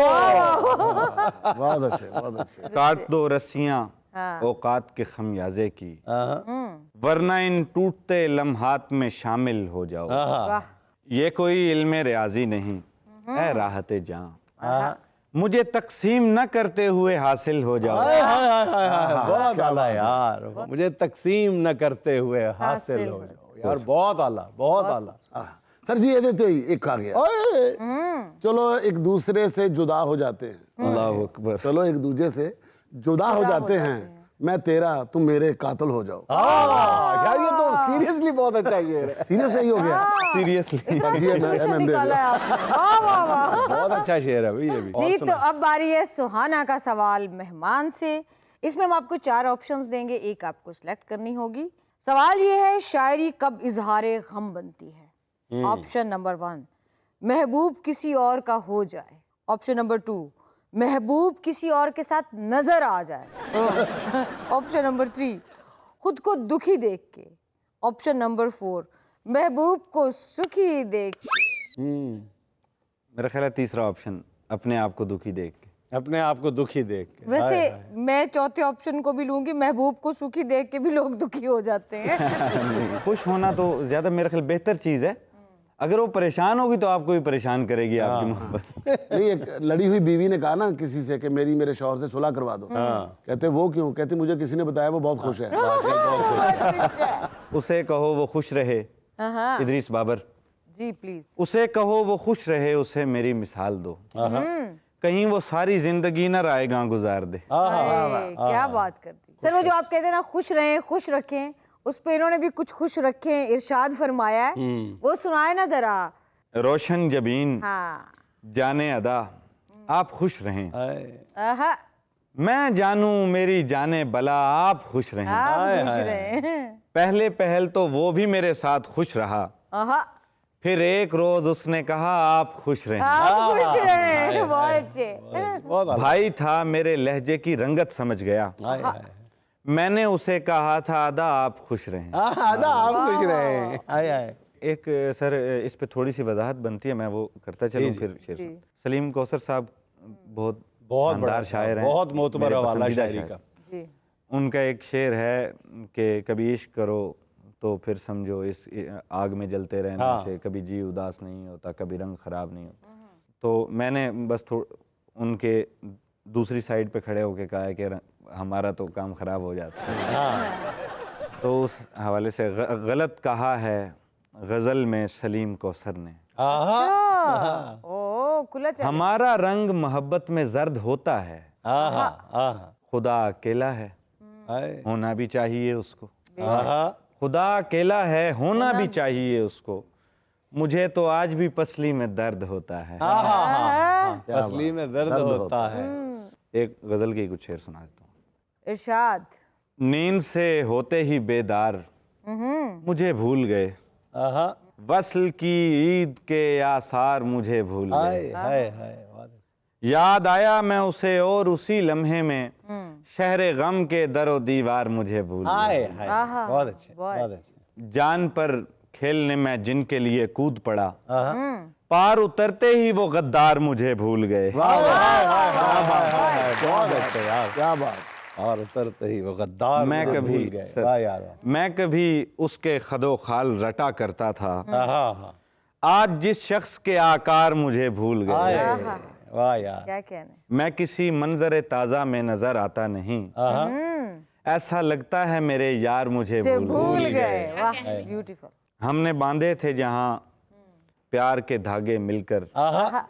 [SPEAKER 4] बहुत अच्छे, बहुत अच्छे।
[SPEAKER 5] काट दो रस्सियां औकात के खमियाजे की, वरना इन टूटते लम्हात में शामिल हो जाओ। ये कोई इल्मे रियाजी नहीं है राहत जान, मुझे तकसीम न करते हुए हासिल हो जाओ।
[SPEAKER 1] हाय हाय हाय हाय हाय, बहुत आला यार, मुझे तकसीम न करते हुए हासिल हो जाओ यार, बहुत आला, बहुत आला।
[SPEAKER 4] सर जी ये देते ही एक आ गया। चलो एक दूसरे से जुदा हो जाते हैं,
[SPEAKER 5] अल्लाह अकबर।
[SPEAKER 4] चलो एक दूसरे से जुदा हो जाते हैं, मैं तेरा तुम मेरे कातिल हो जाओ।
[SPEAKER 1] यार ये तो सीरियसली बहुत अच्छा शेर है,
[SPEAKER 4] सीरियस सही हो गया।
[SPEAKER 5] सीरियसली
[SPEAKER 3] निकाला है आपने। वाह वाह वाह।
[SPEAKER 1] बहुत अच्छा शेर है भाई ये भी।
[SPEAKER 3] जी तो अब बारी है सुहाना का सवाल मेहमान से। इसमें हम आपको 4 ऑप्शंस देंगे, एक आपको सिलेक्ट करनी होगी। सवाल ये है, शायरी कब इजहारे गम बनती है? ऑप्शन नंबर 1, महबूब किसी और का हो जाए। ऑप्शन नंबर 2, महबूब किसी और के साथ नजर आ जाए। ऑप्शन नंबर 3, खुद को दुखी देख के। ऑप्शन नंबर 4, महबूब को सुखी देख के।
[SPEAKER 5] मेरा ख्याल है तीसरा ऑप्शन, अपने आप को दुखी देख के।
[SPEAKER 1] अपने आप को दुखी देख के।
[SPEAKER 3] वैसे मैं चौथे ऑप्शन को भी लूंगी, महबूब को सुखी देख के भी लोग दुखी हो जाते हैं।
[SPEAKER 5] खुश होना तो ज्यादा मेरा ख्याल बेहतर चीज है, अगर वो परेशान होगी तो आपको भी परेशान करेगी आपकी मोहब्बत।
[SPEAKER 4] नहीं, एक लड़ी हुई बीवी ने कहा ना किसी से कि मेरे शौहर से सुलह करवा दो। कहते वो क्यों? कहते मुझे किसी ने बताया वो बहुत खुश है।
[SPEAKER 5] उसे कहो वो खुश रहे, इदरीस बाबर।
[SPEAKER 3] जी प्लीज।
[SPEAKER 5] उसे कहो वो खुश रहे, उसे मेरी मिसाल दो, कहीं वो सारी जिंदगी न रायगां गुजार दे।
[SPEAKER 3] क्या बात करती सर। वो जो आप कहते हैं ना, खुश रहें खुश रखें, उस पे इन्होंने भी कुछ खुश रखें इरशाद फरमाया है, वो सुनाए ना जरा।
[SPEAKER 5] रोशन जबीन
[SPEAKER 3] हाँ।
[SPEAKER 5] जाने अदा, आप खुश रहें,
[SPEAKER 3] आहा,
[SPEAKER 5] मैं जानू मेरी जाने बला, आप खुश रहें।
[SPEAKER 3] आप खुश रहें।
[SPEAKER 5] पहले पहल तो वो भी मेरे साथ खुश रहा,
[SPEAKER 3] आहा,
[SPEAKER 5] फिर एक रोज उसने कहा आप खुश रहें।
[SPEAKER 3] आप खुश रहें। बहुत अच्छे।
[SPEAKER 1] बहुत आला।
[SPEAKER 5] भाई था मेरे लहजे की रंगत समझ गया,
[SPEAKER 1] हाय हाय,
[SPEAKER 5] मैंने उसे कहा था अदा आप खुश रहें।
[SPEAKER 1] आदा आप खुश रहे। हाय हाय।
[SPEAKER 5] एक सर इस पे थोड़ी सी वजाहत बनती है, मैं वो करता चलूं फिर शेर। सलीम कौसर साहब बहुत
[SPEAKER 1] बहुत
[SPEAKER 5] शानदार
[SPEAKER 1] बड़ा
[SPEAKER 5] शायर हैं,
[SPEAKER 1] बहुत मोतबर
[SPEAKER 5] मेरे
[SPEAKER 1] वाला
[SPEAKER 5] पसंदीदा
[SPEAKER 1] शायरी
[SPEAKER 5] शायर।
[SPEAKER 1] का।
[SPEAKER 3] जी।
[SPEAKER 5] उनका एक शेर है कि कभी इश्क करो तो फिर समझो इस आग में जलते रहने से कभी जी उदास नहीं होता, कभी रंग खराब नहीं होता। तो मैंने बस उनके दूसरी साइड पे खड़े होके कहा है कि हमारा तो काम खराब हो जाता है। तो उस हवाले से गलत कहा है गजल में सलीम कौसर ने,
[SPEAKER 3] ओ खुला चल।
[SPEAKER 5] हमारा रंग मोहब्बत में जर्द होता है, खुदा अकेला है होना भी चाहिए उसको, खुदा अकेला है होना भी चाहिए उसको, मुझे तो आज भी पसली में दर्द होता है।
[SPEAKER 1] असली में दर्द होता है।
[SPEAKER 5] एक गजल के कुछ शेर सुना देता हूँ।
[SPEAKER 3] इरशाद।
[SPEAKER 5] नींद से होते ही बेदार मुझे भूल गए, वस्ल की ईद के आसार मुझे भूल गए,
[SPEAKER 1] हाय हाय।
[SPEAKER 5] याद आया मैं उसे और उसी लम्हे में शहरे गम के दरो दीवार मुझे भूल गए,
[SPEAKER 1] हाय हाय। बहुत अच्छे, बहुत अच्छे।
[SPEAKER 5] जान पर खेलने में जिनके लिए कूद पड़ा, पार उतरते ही वो गद्दार मुझे भूल गए।
[SPEAKER 1] बहुत अच्छे यार।
[SPEAKER 4] क्या बात।
[SPEAKER 1] और उतरते ही वो गद्दार
[SPEAKER 5] मैं
[SPEAKER 1] मुझे
[SPEAKER 5] कभी
[SPEAKER 1] भूल गए।
[SPEAKER 5] सर,
[SPEAKER 1] वाह यार वाह।
[SPEAKER 5] मैं कभी उसके खदो खाल रटा करता था,
[SPEAKER 1] हाँ
[SPEAKER 5] आज जिस शख्स के आकार मुझे भूल गए।
[SPEAKER 3] आहा,
[SPEAKER 1] वाह यार।
[SPEAKER 3] क्या कहने।
[SPEAKER 5] मैं किसी मंजर ताज़ा में नजर आता नहीं, ऐसा लगता है मेरे यार मुझे
[SPEAKER 3] जो
[SPEAKER 5] भूल गए।
[SPEAKER 3] भूल गए, वाह ब्यूटीफुल।
[SPEAKER 5] हमने बांधे थे जहां प्यार के धागे मिलकर,
[SPEAKER 1] आहा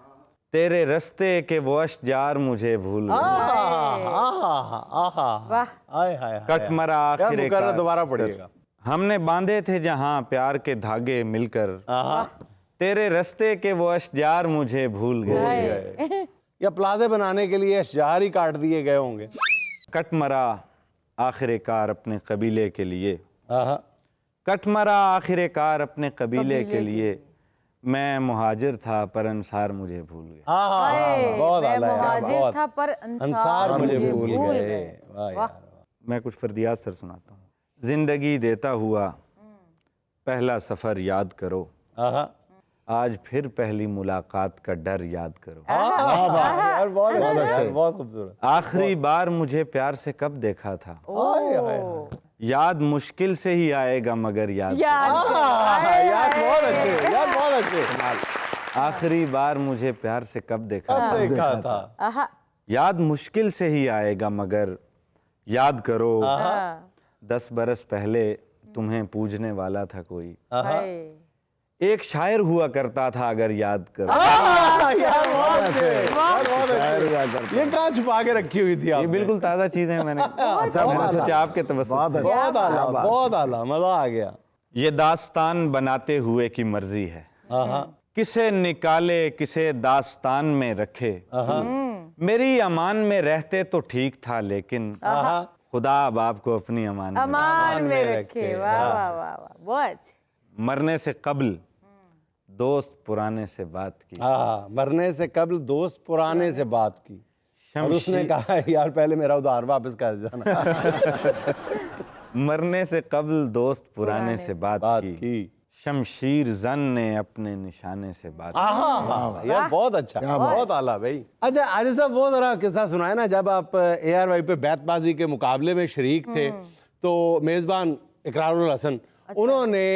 [SPEAKER 5] तेरे रास्ते के वो अशजार मुझे भूल गए।
[SPEAKER 3] वाह।
[SPEAKER 1] हाय हाय
[SPEAKER 5] कट मरा
[SPEAKER 1] क्या
[SPEAKER 5] आखिर
[SPEAKER 1] मुकर्रर दोबारा पढ़िएगा।
[SPEAKER 5] हमने बांधे थे जहां प्यार के धागे मिलकर, तेरे रास्ते के वो अशजार मुझे भूल गए।
[SPEAKER 1] या प्लाजे बनाने के लिए अशजार ही काट दिए गए होंगे।
[SPEAKER 5] कट मरा आखिरकार अपने कबीले के लिए,
[SPEAKER 1] आहा
[SPEAKER 5] कट मरा आखिरकार अपने कबीले के लिए, मैं मुहाजिर था पर अंसार मुझे भूल गए।
[SPEAKER 3] हाय,
[SPEAKER 1] बहुत
[SPEAKER 3] मैं
[SPEAKER 1] आला है,
[SPEAKER 3] मुहाजिर
[SPEAKER 1] बहुत।
[SPEAKER 3] था पर
[SPEAKER 1] अंसार मुझे भूल गए। वाह
[SPEAKER 3] वाह।
[SPEAKER 1] यार।
[SPEAKER 5] मैं कुछ फर्दियात सर सुनाता हूँ। जिंदगी देता हुआ पहला सफर याद करो,
[SPEAKER 1] आहा
[SPEAKER 5] आज फिर पहली मुलाकात का डर याद करो।
[SPEAKER 1] यार बहुत अच्छे, बहुत खूबसूरत।
[SPEAKER 5] आखिरी बार मुझे प्यार से कब देखा था,
[SPEAKER 1] हाय हाय हाय।
[SPEAKER 5] याद मुश्किल से ही आएगा मगर याद
[SPEAKER 3] याद
[SPEAKER 1] यार बहुत अच्छे, यार बहुत अच्छे।
[SPEAKER 5] आखिरी बार मुझे प्यार से कब देखा
[SPEAKER 1] कब
[SPEAKER 5] था,
[SPEAKER 1] देखा था।
[SPEAKER 3] आहा,
[SPEAKER 5] याद मुश्किल से ही आएगा मगर याद करो।
[SPEAKER 3] हाँ,
[SPEAKER 5] 10 बरस पहले तुम्हें पूजने वाला था कोई,
[SPEAKER 3] हाय।
[SPEAKER 5] एक शायर हुआ करता था अगर याद करो।
[SPEAKER 1] यार बहुत अच्छे, यार बहुत अच्छे। ये कहाँ छुपा के रखी हुई थी
[SPEAKER 5] ये
[SPEAKER 1] आपने?
[SPEAKER 5] बिल्कुल ताज़ा चीज़ है, मैंने सोचा आपके तवज्जुह से।
[SPEAKER 1] बहुत आला, बहुत आला, मजा आ गया।
[SPEAKER 5] ये दास्तान बनाते हुए की मर्जी है,
[SPEAKER 1] आहा
[SPEAKER 5] किसे निकाले किसे दास्तान में रखे। मेरी अमान में रहते तो ठीक था लेकिन खुदा अब आपको अपनी अमान में
[SPEAKER 3] अमान में रखे। वाह वाह वाह वाह, बहुत अच्छे।
[SPEAKER 5] मरने से कब्ल दोस्त पुराने से बात की,
[SPEAKER 1] मरने से कबल दोस्त पुराने से बात की, और उसने कहा यार पहले मेरा उधार वापस कर जाना।
[SPEAKER 5] मरने से कब्ल दोस्त पुराने से बात की, शमशीर जन ने अपने निशाने से बात की।
[SPEAKER 1] यार बहुत अच्छा, बहुत आला भाई। अच्छा आरिफ साहब, वो जरा किस्सा सुनाए ना, जब आप ARY पे बैतबाजी के मुकाबले में शरीक थे तो मेजबान इकरारुल हसन उन्होंने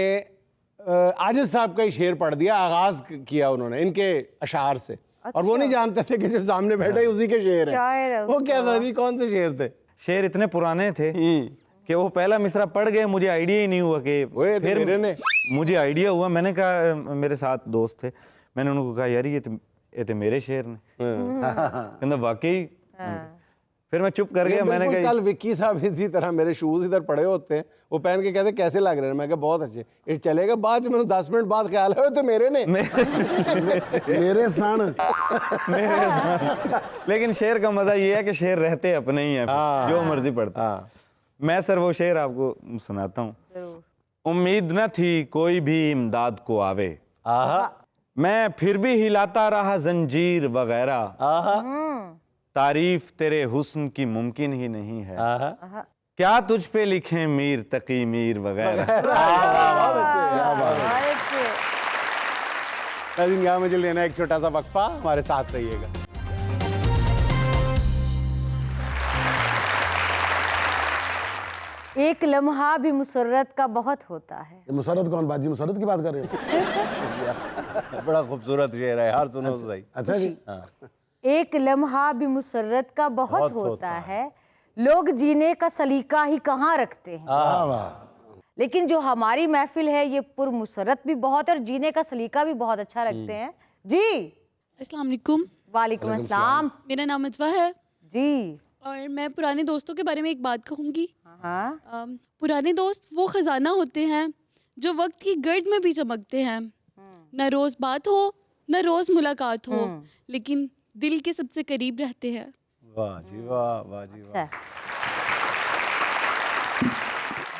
[SPEAKER 1] आजिज साहब का ही शेर पढ़ दिया, आगाज किया उन्होंने इनके अशार से, और वो नहीं जानते थे कि जो सामने बैठे ही उसी के शेर हैं। वो क्या था, नहीं कौन से शेर थे?
[SPEAKER 5] शेर इतने पुराने थे कि वो पहला मिसरा पढ़ गए, मुझे आइडिया ही नहीं हुआ कि
[SPEAKER 1] फिर मेरे ने
[SPEAKER 5] मुझे आइडिया हुआ। मैंने कहा, मेरे साथ दोस्त थे, मैंने उनको कहा यार ये तो मेरे शेर ने। कहना वाकई। फिर मैं चुप कर गया। मैंने कहा
[SPEAKER 1] कल विक्की साहब इसी तरह मेरे शूज इधर पड़े होते हैं, वो पहन के कहते कैसे लग रहे हैं, मैं कहा बहुत अच्छे। ये चलेगा, बाद में 10 मिनट बाद ख्याल है तो मेरे ने
[SPEAKER 4] मेरे सन।
[SPEAKER 5] लेकिन शेर का मजा ये है कि शेर रहते अपने ही हैं, जो मर्जी पढ़ता। मैं सर वो शेर आपको सुनाता हूँ। उम्मीद न थी कोई भी इमदाद को आवे, मैं फिर भी हिलाता रहा जंजीर वगैरह, तारीफ तेरे हुस्न की मुमकिन ही नहीं है, क्या तुझ पे लिखे मीर तकी मीर वगैरह।
[SPEAKER 1] यहाँ मुझे लेना एक छोटा सा वक्फा, हमारे साथ रहिएगा।
[SPEAKER 3] एक लम्हा भी मुसर्रत का बहुत होता है।
[SPEAKER 4] मुसर्रत कौन? बाजी मुसर्रत की बात कर रहे हो?
[SPEAKER 1] बड़ा खूबसूरत शेर है यार, सुनो सही।
[SPEAKER 4] अच्छा जी।
[SPEAKER 3] एक लम्हा भी मुसर्रत का बहुत होता है, लोग जीने का सलीका ही कहाँ रखते हैं। लेकिन जो हमारी महफिल है ये पुरमुसरत भी बहुत है और जीने का सलीका भी बहुत अच्छा रखते हैं। जी
[SPEAKER 6] अस्सलाम वालेकुम।
[SPEAKER 3] वालेकुम अस्सलाम।
[SPEAKER 6] मेरा नाम अजवा है
[SPEAKER 3] जी।
[SPEAKER 6] और मैं पुराने दोस्तों के बारे में एक बात कहूँगी।
[SPEAKER 3] हाँ।
[SPEAKER 6] पुराने दोस्त वो खजाना होते हैं जो वक्त की गर्द में भी चमकते हैं। न रोज़ बात हो न रोज़ मुलाकात हो, लेकिन दिल के सबसे करीब रहते हैं।
[SPEAKER 1] वाह जी वाह, वाह जी वाह।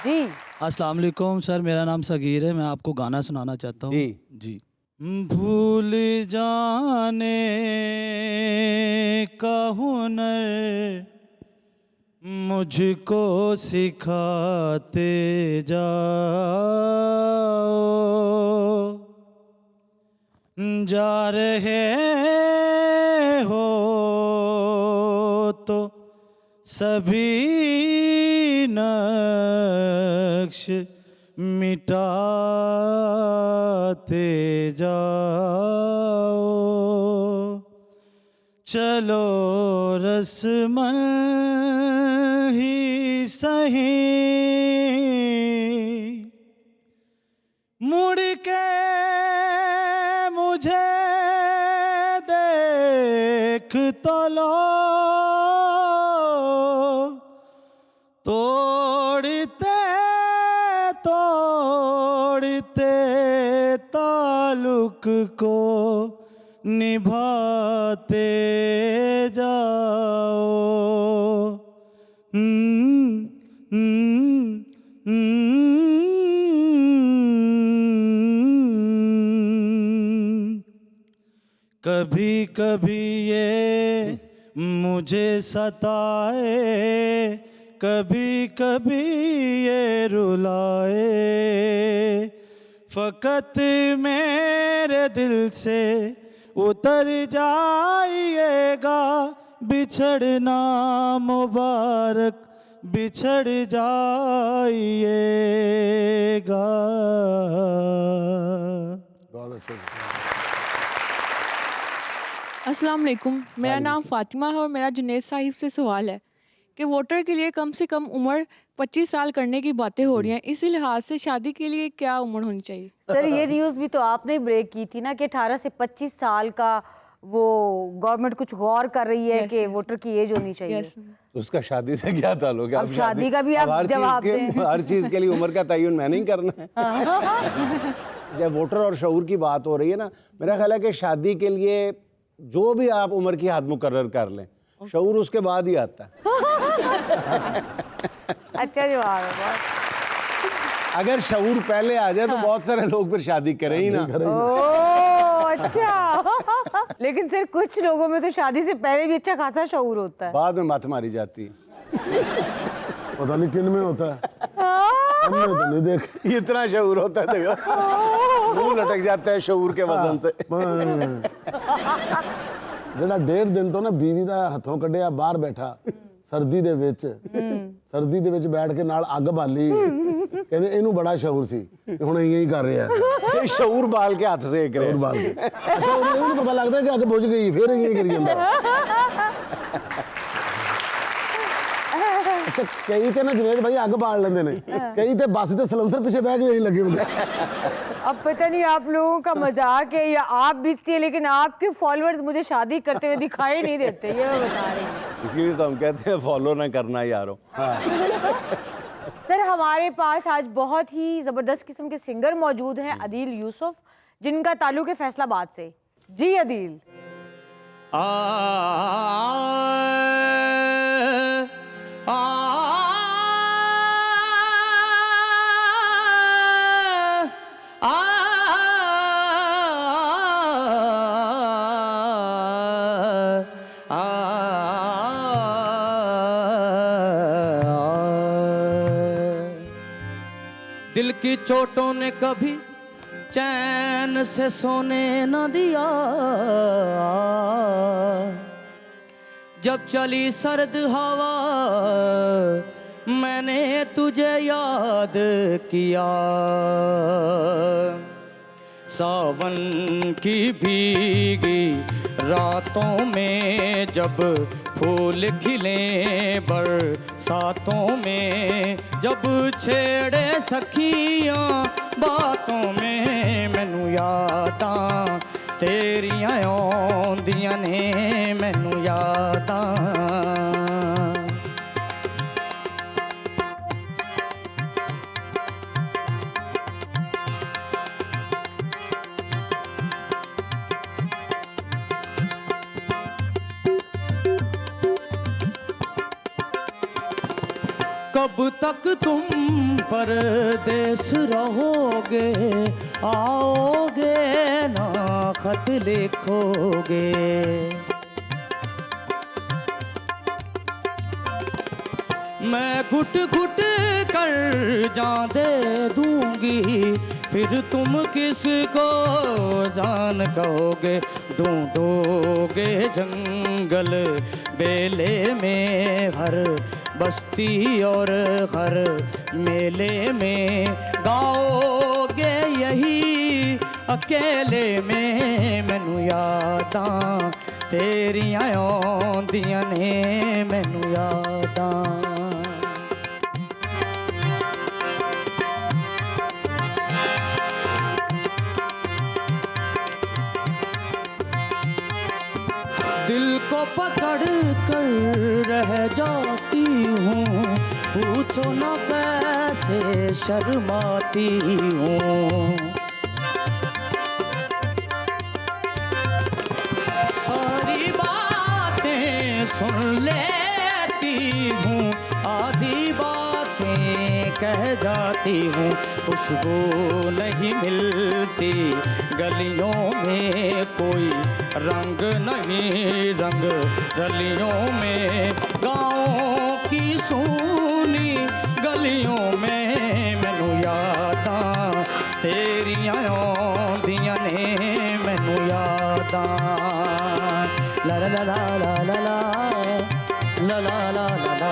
[SPEAKER 3] जी
[SPEAKER 7] अस्सलाम वालेकुम सर, मेरा नाम सगीर है, मैं आपको गाना सुनाना चाहता हूँ। जी। भूल जाने का हुनर मुझको सिखाते जाओ, जा रहे हो तो सभी नक्श मिटाते जाओ, चलो रस्मन ही सही, मुड़ के मुझे देख तो लो, तोड़ते तोड़ते ताल्लुक को निभाते जाओ। कभी कभी ये मुझे सताए, कभी कभी ये रुलाए, फ़कत मेरे दिल से उतर जाइएगा, बिछड़ना मुबारक बिछड़ जाइएगा।
[SPEAKER 4] बहुत अच्छे।
[SPEAKER 8] अस्सलाम वालेकुम, मेरा नाम फ़ातिमा है और मेरा जुनैद साहिब से सवाल है कि वोटर के लिए कम से कम उम्र 25 साल करने की बातें हो रही हैं, इसी लिहाज से शादी के लिए क्या उम्र होनी चाहिए?
[SPEAKER 3] सर ये न्यूज़ भी तो आपने ब्रेक की थी ना कि 18 से 25 साल का वो गवर्नमेंट कुछ गौर कर रही है कि वोटर की एज होनी चाहिए।
[SPEAKER 1] उसका शादी से क्या ताल्लुक है?
[SPEAKER 3] अब शादी का भी आप जवाब दें।
[SPEAKER 1] हर चीज के लिए उम्र का तयन मैं नहीं करना है। जब वोटर और शऊर की बात हो रही है ना, मेरा ख्याल है कि शादी के लिए जो भी आप उम्र की हद मुकर्रर कर लें, शऊर उसके बाद ही आता है।
[SPEAKER 3] अच्छा जवाब है।
[SPEAKER 1] अगर शऊर पहले आ जाए तो बहुत सारे लोग फिर शादी करें ही ना।
[SPEAKER 3] ओह अच्छा। लेकिन सर कुछ लोगों में तो शादी से पहले भी अच्छा खासा शऊर होता है,
[SPEAKER 1] बाद में मत मारी जाती है।
[SPEAKER 4] पता नहीं किन में होता है, हमने तो नहीं देख।
[SPEAKER 1] इतना शऊर होता है, देखो मुंह लटक जाता है शऊर के वजन से।
[SPEAKER 4] ਜਿਹੜਾ 1.5 ਦਿਨ ਤੋਂ ਨਾ ਬੀਵੀ ਦਾ ਹੱਥੋਂ ਕੱਢਿਆ ਬਾਹਰ ਬੈਠਾ ਸਰਦੀ ਦੇ ਵਿੱਚ ਬੈਠ ਕੇ ਨਾਲ ਅੱਗ ਬਾਲੀ, ਕਹਿੰਦੇ ਇਹਨੂੰ ਬੜਾ ਸ਼ੌਰ ਸੀ, ਹੁਣ ਇਵੇਂ ਹੀ ਕਰ ਰਿਹਾ
[SPEAKER 1] ये शऊर बाल के हाथ से एक रहे।
[SPEAKER 4] ਸ਼ੌਰ ਬਾਲ ਕੇ। ਅੱਛਾ ਉਹਨੂੰ ਪਤਾ ਲੱਗਦਾ ਕਿ ਅੱਗ ਬੁਝ ਗਈ, ਫਿਰ ਇਵੇਂ ਹੀ ਕਰੀ ਜਾਂਦਾ। ਅੱਛਾ ਕਈ ਤੇ ਨਾ ਜੁਨੇਦ ਭਾਈ ਅੱਗ ਬਾਲ ਲੈਂਦੇ ਨੇ, ਕਈ ਤੇ ਬੱਸ ਦੇ ਸਿਲੰਡਰ ਪਿੱਛੇ ਬਹਿ ਕੇ ਇਹੀ ਲੱਗੇ ਹੁੰਦੇ।
[SPEAKER 3] अब पता नहीं आप लोगों का मजाक है या आप बीतती है, लेकिन आपके फॉलोअर्स मुझे शादी करते हुए दिखाई नहीं देते, ये मैं बता रही हूँ।
[SPEAKER 1] इसीलिए तो हम कहते हैं फॉलो ना करना यारो।
[SPEAKER 3] सर हमारे पास आज बहुत ही ज़बरदस्त किस्म के सिंगर मौजूद हैं, अदील यूसुफ, जिनका ताल्लुक है फैसलाबाद से। जी अदील।
[SPEAKER 7] दिल की चोटों ने कभी चैन से सोने न दिया, जब चली सर्द हवा मैंने तुझे याद किया, सावन की भीगी रातों में जब फूल खिले, बरसातों में जब छेड़े सखियां बातों में, मैनू यादां तेरियां आउंदियां ने, मैनू यादां। कब तक तुम परदेस रहोगे, आओगे ना खत लिखोगे, मैं घुट घुट कर जान दे दूंगी, फिर तुम किसको जान कहोगे, ढूंढोगे जंगल बेले में, हर बस्ती और हर मेले में गाओगे यही अकेले में। मैनू यादां तेरियां आउंदियां ने, मैनू यादां। दिल को पकड़ कर रह जाती हूँ, पूछो न कैसे शर्माती हूँ। सारी बातें सुन लेती हूँ, आधी बातें कह जाती हूँ। खुशबू नहीं मिलती गलियों में, कोई रंग नहीं रंग रलियों में। गाँव की सूनी गलियों में मैनू यादां तेरियां आउंदियां ने, मैनू यादां। ला ला ला ला ला ला ला ला ला ला ला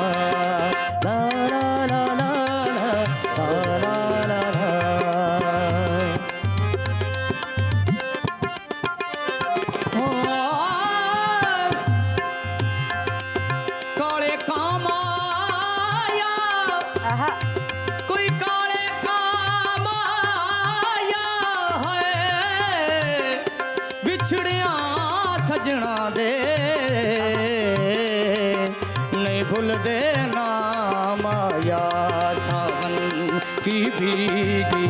[SPEAKER 7] ला ला ला ला ला ला। काले काम आया,
[SPEAKER 3] आहा,
[SPEAKER 7] कोई काले काम आया है, विछड़िया सजना दे नहीं भुलदे नाम आया। सावन की भीगी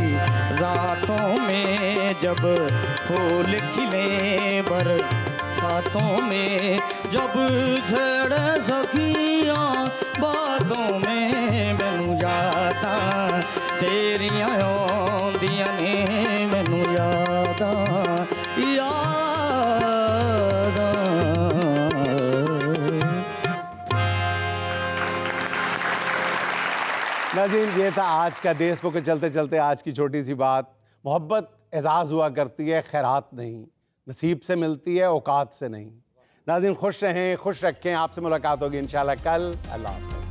[SPEAKER 7] रातों में जब फूल खिले बरसातों में, जब झड़ सखियां बातों में मैनू यादां तेरियां आउंदियां ने, मैनू यादां यादां।
[SPEAKER 1] नाज़रीन, ये था आज का देश के चलते चलते आज की छोटी सी बात। मोहब्बत एजाज़ हुआ करती है, खैरात नहीं। नसीब से मिलती है, औकात से नहीं। नाज़रीन, खुश रहें, खुश रखें। आपसे मुलाकात होगी इंशाल्लाह कल। अल्लाह हाफ़िज़।